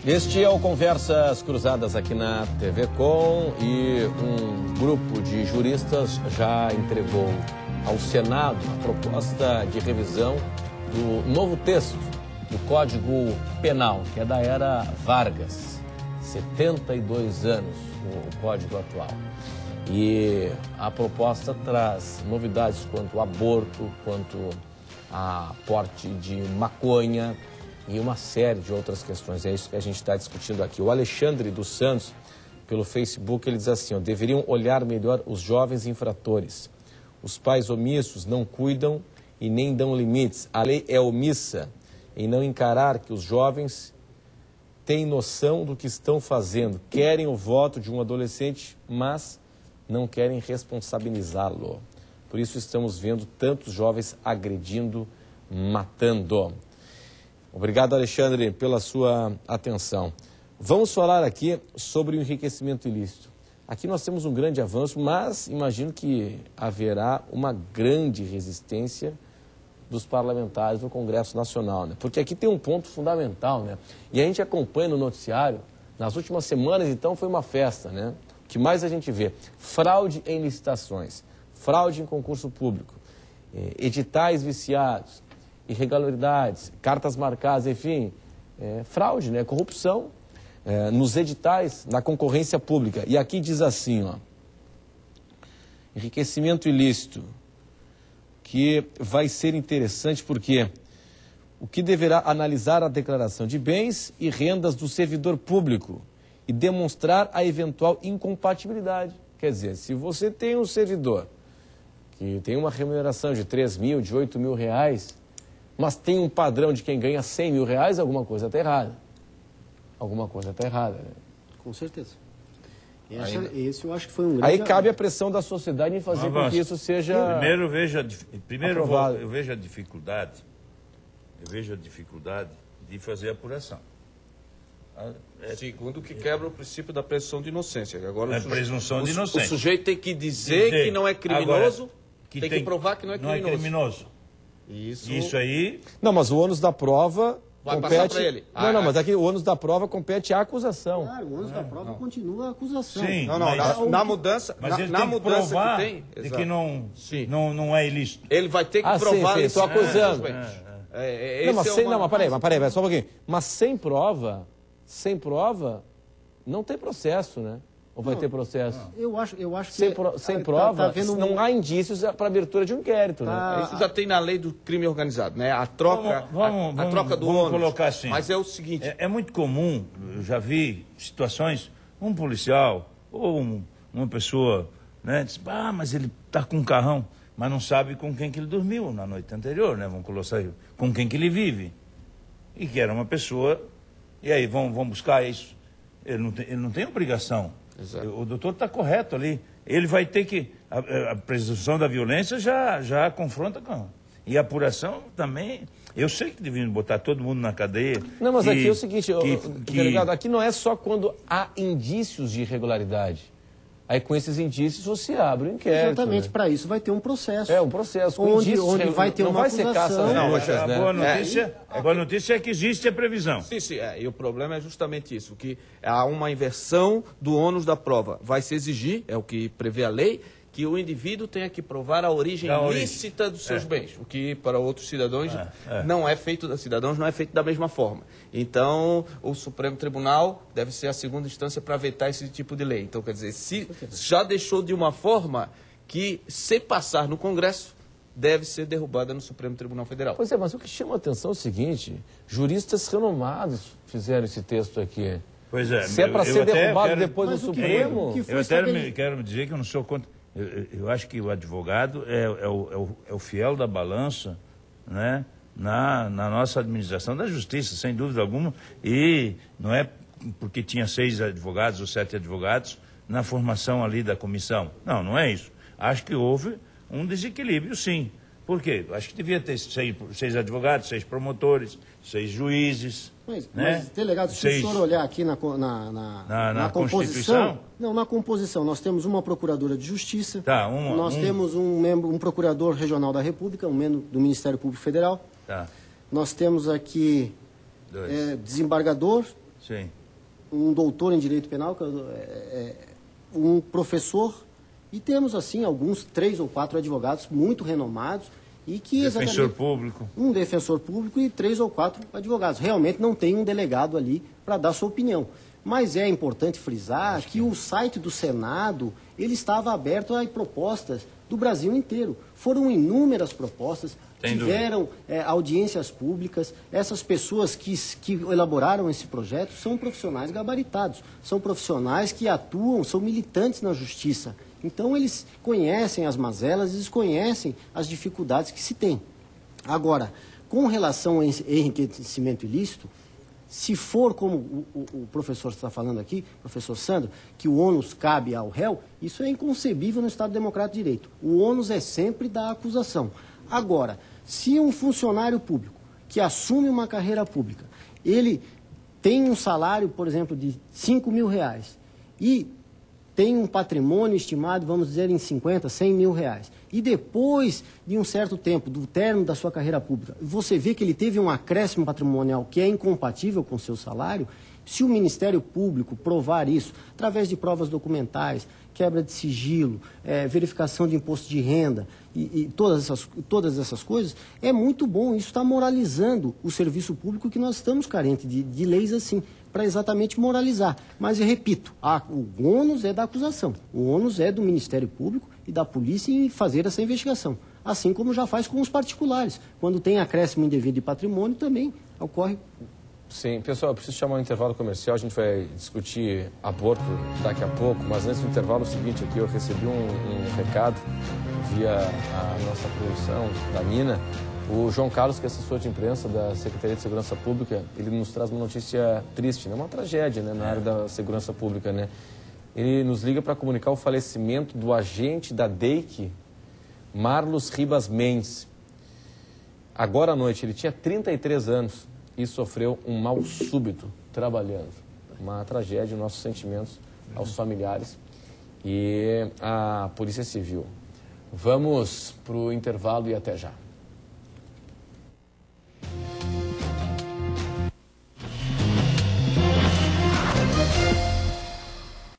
Este é o Conversas Cruzadas aqui na TV Com, e um grupo de juristas já entregou ao Senado a proposta de revisão do novo texto do Código Penal, que é da era Vargas, 72 anos o Código atual. E a proposta traz novidades quanto ao aborto, quanto a porte de maconha e uma série de outras questões. É isso que a gente está discutindo aqui. O Alexandre dos Santos, pelo Facebook, ele diz assim, ó, deveriam olhar melhor os jovens infratores. Os pais omissos não cuidam e nem dão limites. A lei é omissa em não encarar que os jovens têm noção do que estão fazendo. Querem o voto de um adolescente, mas não querem responsabilizá-lo. Por isso estamos vendo tantos jovens agredindo, matando. Obrigado, Alexandre, pela sua atenção. Vamos falar aqui sobre o enriquecimento ilícito. Aqui nós temos um grande avanço, mas imagino que haverá uma grande resistência dos parlamentares do Congresso Nacional, né? Porque aqui tem um ponto fundamental, né? E a gente acompanha no noticiário, nas últimas semanas, então, foi uma festa, né? O que mais a gente vê? Fraude em licitações, fraude em concurso público, editais viciados, irregularidades, cartas marcadas, enfim, fraude, né? Corrupção nos editais, na concorrência pública. E aqui diz assim, ó, enriquecimento ilícito, que vai ser interessante porque o que deverá analisar a declaração de bens e rendas do servidor público e demonstrar a eventual incompatibilidade. Quer dizer, se você tem um servidor que tem uma remuneração de 3 mil, de 8 mil reais, mas tem um padrão de quem ganha 100 mil reais, alguma coisa está errada. Alguma coisa está errada, né? Com certeza. Esse eu acho que foi um grande... Aí cabe a pressão da sociedade em fazer com que isso seja Primeiro eu vejo a dificuldade de fazer a apuração. Segundo, que quebra o princípio da presunção de inocência. Agora, presunção de inocência. O sujeito tem que dizer que não é criminoso, agora, tem que provar que não é criminoso. Isso aí... Não, mas o ônus da prova vai compete... passar para ele. Não, mas aqui o ônus da prova compete à acusação. Claro, o ônus da prova continua a acusação. Sim, na mudança, mas ele na tem mudança provar que tem... de que não é ilícito. Ele vai ter que provar... Estou acusando. Mas peraí, só um pouquinho. Mas sem prova, não tem processo, né? Ou vai ter processo? Eu acho que... Sem prova, não há indícios para abertura de um inquérito, né? Isso já tem na lei do crime organizado, né? A troca, a troca do ônus. Vamos colocar assim. Mas é o seguinte... É muito comum, eu já vi situações, um policial ou uma pessoa, né? Diz, mas ele está com um carrão, mas não sabe com quem que ele dormiu na noite anterior, né? Vamos colocar aí, com quem que ele vive. E que era uma pessoa... E aí, vão buscar isso. Ele não tem obrigação. Exato. O doutor está correto ali. Ele vai ter que... A presunção da violência já confronta com... E a apuração também... Eu sei que deviam botar todo mundo na cadeia. Não, mas aqui é o seguinte, delegado, aqui não é só quando há indícios de irregularidade. Aí com esses indícios você abre o inquérito. Exatamente, né? Para isso vai ter um processo. Um processo. Onde vai ter uma acusação. Não vai ser caça, né? A boa notícia é que existe a previsão. Sim, e o problema é justamente isso, que há uma inversão do ônus da prova. Vai se exigir, é o que prevê a lei, que o indivíduo tenha que provar a origem lícita dos seus bens, o que para outros cidadãos não é feito da mesma forma. Então, o Supremo Tribunal deve ser a segunda instância para vetar esse tipo de lei. Então, quer dizer, se já deixou de uma forma que, se passar no Congresso, deve ser derrubada no Supremo Tribunal Federal. Pois é, mas o que chama a atenção é o seguinte, juristas renomados fizeram esse texto aqui. Pois é. Se é para ser derrubado depois do Supremo... Eu até quero dizer que eu não sou contra... Eu acho que o advogado é o fiel da balança, né, na nossa administração da justiça, sem dúvida alguma, e não é porque tinha 6 advogados ou 7 advogados na formação ali da comissão. Não é isso. Acho que houve um desequilíbrio, sim. Por quê? Acho que devia ter 6 advogados, 6 promotores, 6 juízes. Mas, né? Delegado, se o senhor olhar aqui na composição... Não, na composição, nós temos uma procuradora de justiça, nós temos um procurador regional da República, um membro do Ministério Público Federal, nós temos aqui desembargador, Sim. Um doutor em Direito Penal, um professor, e temos, assim, alguns 3 ou 4 advogados muito renomados, e que defensor público. Um defensor público e 3 ou 4 advogados. Realmente não tem um delegado ali para dar sua opinião. Mas é importante frisar que o site do Senado, ele estava aberto a propostas do Brasil inteiro. Foram inúmeras propostas, tiveram audiências públicas. Essas pessoas que elaboraram esse projeto são profissionais gabaritados, são profissionais que atuam, são militantes na justiça. Então eles conhecem as mazelas, eles conhecem as dificuldades que se tem. Agora, com relação ao enriquecimento ilícito, se for como o professor está falando aqui, professor Sandro, que o ônus cabe ao réu, isso é inconcebível no Estado Democrático de Direito. O ônus é sempre da acusação. Agora, se um funcionário público que assume uma carreira pública, ele tem um salário, por exemplo, de R$5.000 e tem um patrimônio estimado, vamos dizer, em 50, 100 mil reais. E depois de um certo tempo, do término da sua carreira pública, você vê que ele teve um acréscimo patrimonial que é incompatível com o seu salário, se o Ministério Público provar isso, através de provas documentais, quebra de sigilo, verificação de imposto de renda e todas essas coisas, é muito bom. Isso está moralizando o serviço público, que nós estamos carentes de leis assim, para exatamente moralizar. Mas eu repito, o ônus é da acusação, o ônus é do Ministério Público e da polícia em fazer essa investigação. Assim como já faz com os particulares. Quando tem acréscimo indevido de patrimônio, também ocorre. Sim, pessoal, eu preciso chamar um intervalo comercial, a gente vai discutir aborto daqui a pouco, mas antes do intervalo, o seguinte, aqui eu recebi um recado via a nossa produção da Nina. O João Carlos, que é assessor de imprensa da Secretaria de Segurança Pública, ele nos traz uma notícia triste, né? Uma tragédia, né? Na área da segurança pública, né? Ele nos liga para comunicar o falecimento do agente da DEIC, Marlos Ribas Mendes. Agora à noite, ele tinha 33 anos e sofreu um mal súbito trabalhando. Uma tragédia, nossos sentimentos aos familiares e à Polícia Civil. Vamos para o intervalo e até já.